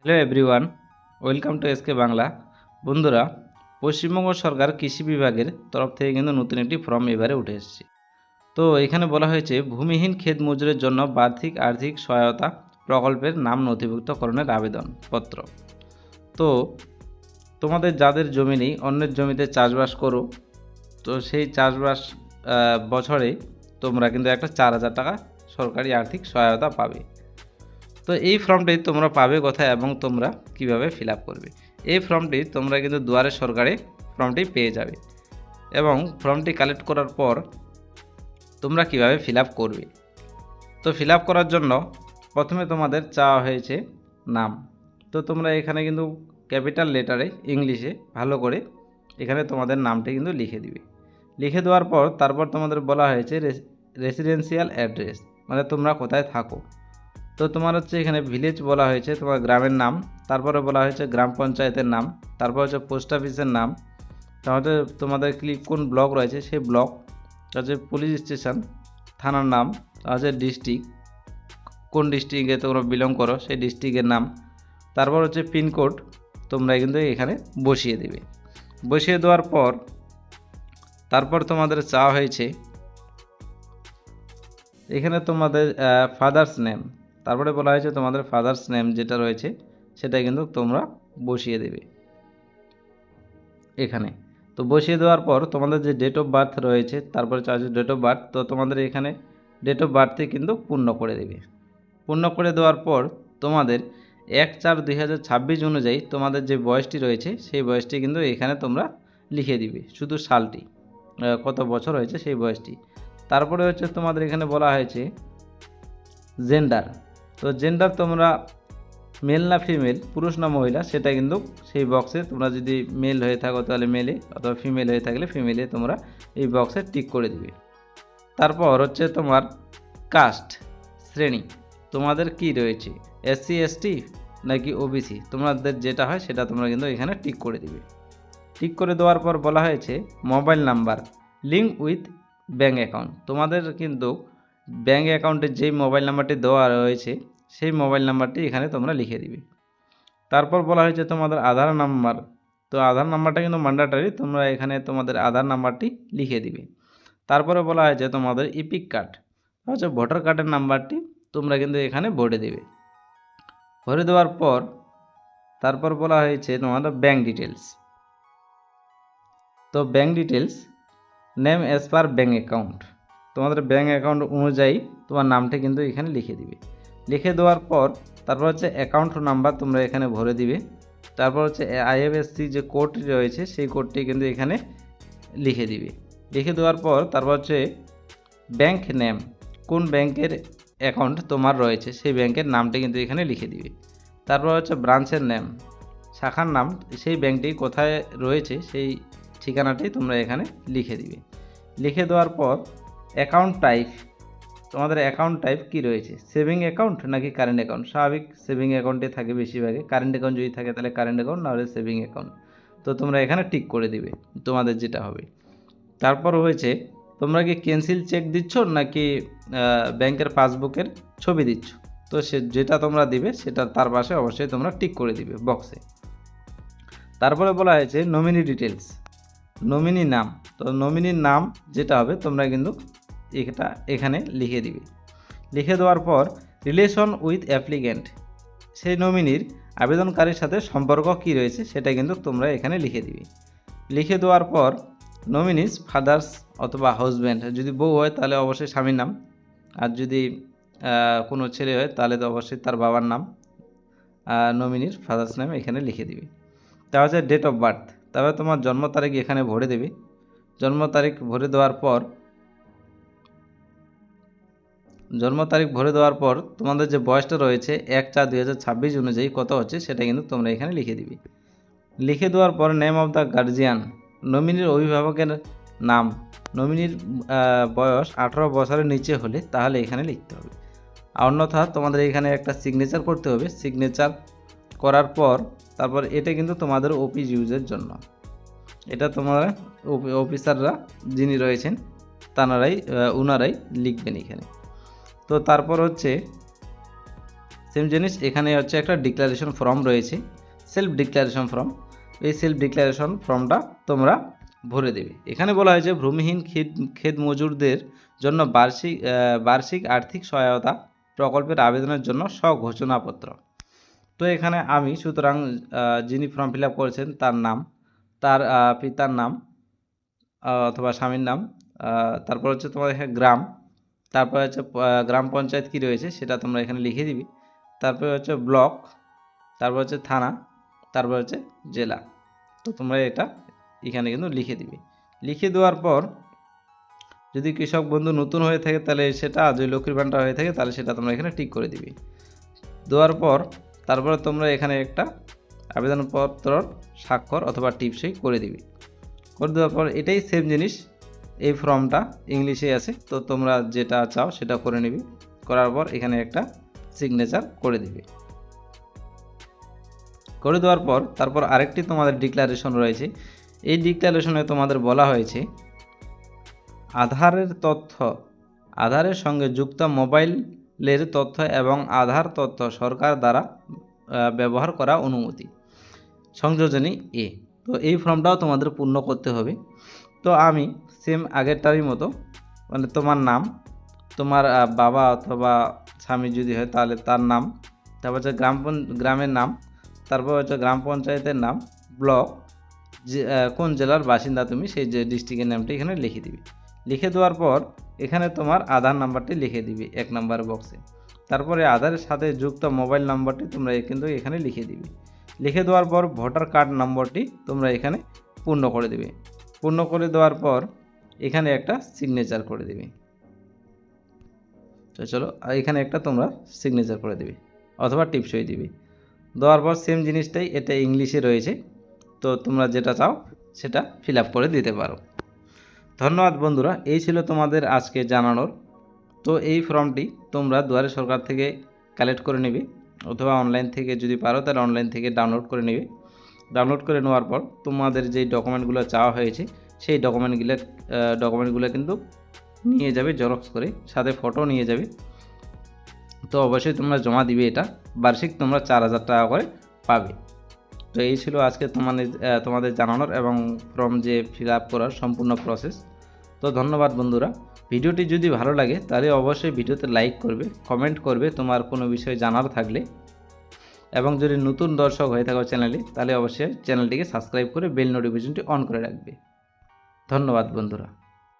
Hello everyone, welcome to SK Bangla. বন্ধুরা, পশ্চিমবঙ্গ সরকার কৃষি বিভাগের তরফ থেকে কিন্তু নতুন একটি ফর্ম এবারে উঠে এসেছে। তো এখানে বলা হয়েছে ভূমিহীন ক্ষেত মজুরের জন্য বার্ষিক আর্থিক সহায়তা প্রকল্পের নাম নথিভুক্তকরণের আবেদনপত্র। তো তোমাদের যাদের জমি নেই, অন্যের জমিতে চাষবাস করো, তো সেই চাষবাস বছরে তোমরা কিন্তু একটা 4,000 টাকা সরকারি আর্থিক সহায়তা পাবে। তো এই ফর্মটি তোমরা পাবে কোথায় এবং তোমরা কিভাবে ফিল আপ করবে? এই ফর্মটি তোমরা কিন্তু দুয়ারে সরকারে ফর্মটি পেয়ে যাবে এবং ফর্মটি কালেক্ট করার পর তোমরা কিভাবে ফিল আপ করবে? তো ফিল আপ করার জন্য প্রথমে তোমাদের চাওয়া হয়েছে নাম। তো তোমরা এখানে কিন্তু ক্যাপিটাল লেটারে ইংলিশে ভালো করে এখানে তোমাদের নামটি কিন্তু লিখে দিবে। লিখে দেওয়ার পর তারপর তোমাদের বলা হয়েছে রেসিডেন্সিয়াল অ্যাড্রেস, মানে তোমরা কোথায় থাকো। তো তোমার হচ্ছে এখানে ভিলেজ বলা হয়েছে, তোমার গ্রামের নাম, তারপরে বলা হয়েছে গ্রাম পঞ্চায়েতের নাম, তারপর হচ্ছে পোস্ট অফিসের নাম, তারপরে তোমাদের কোন ব্লক রয়েছে সেই ব্লক, হচ্ছে পুলিশ স্টেশন, থানার নাম, হচ্ছে ডিস্ট্রিক্ট, কোন ডিস্ট্রিক্টে তোমরা বিলং করো সেই ডিস্ট্রিক্টের নাম, তারপর হচ্ছে পিনকোড তোমরা কিন্তু এখানে বসিয়ে দেবে। বসিয়ে দেওয়ার পর তারপর তোমাদের চাওয়া হয়েছে এখানে তোমাদের ফাদার্স নেম, তারপরে বলা হয়েছে তোমাদের ফাদার্স নেম যেটা রয়েছে সেটা কিন্তু তোমরা বসিয়ে দেবে এখানে। তো বসিয়ে দেওয়ার পর তোমাদের যে ডেট অফ বার্থ রয়েছে, তারপরে চার্জ ডেট অফ বার্থ, তো তোমাদের এখানে ডেট অফ বার্থে কিন্তু পূর্ণ করে দেবে। পূর্ণ করে দেওয়ার পর তোমাদের 1/4/2026 অনুযায়ী তোমাদের যে বয়সটি রয়েছে সেই বয়সটি কিন্তু এখানে তোমরা লিখে দিবে, শুধু সালটি কত বছর হয়েছে সেই বয়সটি। তারপরে হচ্ছে তোমাদের এখানে বলা হয়েছে জেন্ডার। তো জেন্ডার তোমরা মেল না ফিমেল, পুরুষ না মহিলা, সেটা কিন্তু সেই বক্সে তোমরা যদি মেল হয়ে থাকো তাহলে মেলে, অথবা ফিমেল হয়ে থাকলে ফিমেলে তোমরা এই বক্সে টিক করে দিবে। তারপর হচ্ছে তোমার কাস্ট, শ্রেণী তোমাদের কি রয়েছে, SC ST নাকি OBC, তোমাদের যেটা হয় সেটা তোমরা কিন্তু এখানে টিক করে দিবে। টিক করে দেওয়ার পর বলা হয়েছে mobile number link with bank account, তোমাদের কিন্তু ব্যাঙ্ক অ্যাকাউন্টের যেই মোবাইল নাম্বারটি দেওয়া রয়েছে সেই মোবাইল নাম্বারটি এখানে তোমরা লিখে দিবে। তারপর বলা হয়েছে তোমাদের আধার নাম্বার, তো আধার নাম্বারটা কিন্তু ম্যান্ডেটরি, তোমরা এখানে তোমাদের আধার নাম্বারটি লিখে দিবে। তারপরে বলা হয়েছে তোমাদের ইপিক কার্ড, হচ্ছে ভোটার কার্ডের নাম্বারটি তোমরা কিন্তু এখানে ভরে দেবে। ভরে দেওয়ার পর তারপর বলা হয়েছে তোমাদের ব্যাঙ্ক ডিটেলস, তো bank details name as per bank account, তোমাদের ব্যাঙ্ক অ্যাকাউন্ট অনুযায়ী তোমার নামটা কিন্তু এখানে লিখে দিবে। লিখে দেওয়ার পর তারপর হচ্ছে অ্যাকাউন্ট নাম্বার তোমরা এখানে ভরে দিবে। তারপর হচ্ছে IFSC যে কোডটি রয়েছে সেই কোডটি কিন্তু এখানে লিখে দিবে। লিখে দেওয়ার পর তারপর হচ্ছে ব্যাঙ্ক নেম, কোন ব্যাংকের অ্যাকাউন্ট তোমার রয়েছে সেই ব্যাংকের নামটি কিন্তু এখানে লিখে দিবে। তারপর হচ্ছে ব্রাঞ্চের নেম, শাখার নাম, সেই ব্যাংকটি কোথায় রয়েছে সেই ঠিকানাটি তোমরা এখানে লিখে দিবে। লিখে দেওয়ার পর অ্যাকাউন্ট টাইপ, তোমাদের অ্যাকাউন্ট টাইপ কি রয়েছে, সেভিং অ্যাকাউন্ট নাকি কারেন্ট অ্যাকাউন্ট, স্বাভাবিক সেভিং অ্যাকাউন্টে থাকে বেশিরভাগে, কারেন্ট অ্যাকাউন্ট যদি থাকে তাহলে কারেন্ট অ্যাকাউন্ট, নাহলে সেভিং অ্যাকাউন্ট, তো তোমরা এখানে টিক করে দিবে তোমাদের যেটা হবে। তারপর হয়েছে তোমরা কি ক্যান্সেল চেক দিচ্ছ নাকি ব্যাংকের পাসবুকের ছবি দিচ্ছ, তো সে যেটা তোমরা দিবে সেটা তার পাশে অবশ্যই তোমরা টিক করে দিবে বক্সে। তারপরে বলা হয়েছে নমিনি ডিটেলস, নমিনি নাম, তো নমিনির নাম যেটা হবে তোমরা কিন্তু এটা এখানে লিখে দিবে। লিখে দেওয়ার পর রিলেশন উইথ অ্যাপ্লিক্যান্ট, সেই নমিনির আবেদনকারীর সাথে সম্পর্ক কি রয়েছে সেটা কিন্তু তোমরা এখানে লিখে দিবে। লিখে দেওয়ার পর নমিনিস ফাদার্স অথবা হাজব্যান্ড, যদি বউ হয় তাহলে অবশ্যই স্বামীর নাম, আর যদি কোনো ছেলে হয় তাহলে তো অবশ্যই তার বাবার নাম, নমিনির ফাদার্স নাম এখানে লিখে দিবে। তা হচ্ছে ডেট অফ বার্থ, তারপরে তোমার জন্ম তারিখ এখানে ভরে দেবে। জন্ম তারিখ ভরে দেওয়ার পর তোমাদের যে বয়সটা রয়েছে 1/4/2026 অনুযায়ী কত হচ্ছে সেটা কিন্তু তোমরা এখানে লিখে দিবে। লিখে দেওয়ার পর নেম অফ দ্য গার্জিয়ান, নমিনির অভিভাবকের নাম, নমিনির বয়স 18 বছরের নিচে হলে তাহলে এখানে লিখতে হবে, অন্যথা তোমাদের এখানে একটা সিগনেচার করতে হবে। সিগনেচার করার পর তারপর এটা কিন্তু তোমাদের অফিস ইউজের জন্য, এটা তোমরা অফিসাররা যিনি রয়েছেন ওনারাই লিখবেন এখানে। তো তারপর হচ্ছে সেম জিনিস এখানে হচ্ছে একটা ডিক্লারেশন ফর্ম রয়েছে, সেলফ ডিক্লারেশন ফর্ম। এই সেলফ ডিক্লারেশন ফর্মটা তোমরা ভরে দেবে। এখানে বলা হয়েছে ভূমিহীন ক্ষেত মজুরদের জন্য বার্ষিক আর্থিক সহায়তা প্রকল্পের আবেদনের জন্য স্বঘোষণাপত্র। তো এখানে আমি সুতরাং যিনি ফর্ম ফিল আপ করেছেন তার নাম, তার পিতার নাম অথবা স্বামীর নাম, তারপর হচ্ছে তোমার এখানে গ্রাম, তারপর হচ্ছে গ্রাম পঞ্চায়েত কী রয়েছে সেটা তোমরা এখানে লিখে দিবি, তারপরে হচ্ছে ব্লক, তারপর হচ্ছে থানা, তারপর হচ্ছে জেলা। তো তোমরা এটা এখানে কিন্তু লিখে দিবে। লিখে দেওয়ার পর যদি কৃষক বন্ধু নতুন হয়ে থাকে তাহলে সেটা, যদি লক্ষ্মীর ভাণ্ডার হয়ে থাকে তাহলে সেটা তোমরা এখানে টিক করে দিবে। দেওয়ার পর তারপরে তোমরা এখানে একটা আবেদনপত্র স্বাক্ষর অথবা টিপসই করে দিবে। করে দেওয়ার পর এটাই সেম জিনিস, এই ফর্মটা ইংলিশে আছে, তো তোমরা যেটা চাও সেটা করে নিবে। করার পর এখানে একটা সিগনেচার করে দিবে। করে দেওয়ার পর তারপর আরেকটি তোমাদের ডিক্লারেশন রয়েছে। এই ডিক্লারেশনে তোমাদের বলা হয়েছে আধারের সঙ্গে যুক্ত মোবাইলের তথ্য এবং আধার তথ্য সরকার দ্বারা ব্যবহার করা অনুমতি সংযোজনী এ। তো এই ফর্মটাও তোমাদের পূর্ণ করতে হবে। তো আমি সেম আগেরটারই মতো, মানে তোমার নাম, তোমার বাবা অথবা স্বামী যদি হয় তাহলে তার নাম, তারপর হচ্ছে গ্রামের নাম, তারপর হচ্ছে গ্রাম পঞ্চায়েতের নাম, ব্লক, যে কোন জেলার বাসিন্দা তুমি সেই যে ডিস্ট্রিক্টের নামটি এখানে লিখে দিবে। লিখে দেওয়ার পর এখানে তোমার আধার নাম্বারটি লিখে দিবে 1 নম্বর বক্সে। তারপরে আধারের সাথে যুক্ত মোবাইল নাম্বারটি তোমরা কিন্তু এখানে লিখে দিবে। লিখে দেওয়ার পর ভোটার কার্ড নম্বরটি তোমরা এখানে পূর্ণ করে দেবে। পূর্ণ করে দেওয়ার পর এখানে একটা সিগনেচার করে দেবে। তো চলো এখানে একটা তোমরা সিগনেচার করে দেবে অথবা টিপসই দিবে। দেওয়ার পর সেম জিনিসটাই, এটা ইংলিশে রয়েছে, তো তোমরা যেটা চাও সেটা ফিল আপ করে দিতে পারো। ধন্যবাদ বন্ধুরা, এই ছিল তোমাদের আজকে জানানোর। তো এই ফর্মটি তোমরা দুয়ারে সরকার থেকে কালেক্ট করে নেবে অথবা অনলাইন থেকে যদি পারো তাহলে অনলাইন থেকে ডাউনলোড করে নেবে। ডাউনলোড করে নেওয়ার পর তোমাদের যেই ডকুমেন্টগুলো চাওয়া হয়েছে সেই ডকুমেন্টগুলো কিন্তু নিয়ে যাবে জেরক্স করে, সাথে ফটো নিয়ে যাবে। তো অবশ্যই তোমরা জমা দিবে, এটা বার্ষিক তোমরা 4000 টাকা করে পাবে। তো এই ছিল আজকে তোমাদের জানানোর এবং ফর্ম যে ফিল আপ করার সম্পূর্ণ প্রসেস। তো ধন্যবাদ বন্ধুরা। ভিডিওটি যদি ভালো লাগে তাহলে অবশ্যই ভিডিওতে লাইক করবে, কমেন্ট করবে তোমার কোনো বিষয় জানার থাকলে, এবং যদি নতুন দর্শক হয়ে থাকো চ্যানেলে তাহলে অবশ্যই চ্যানেলটিকে সাবস্ক্রাইব করে বেল নোটিফিকেশনটি অন করে রাখবে। ধন্যবাদ বন্ধুরা।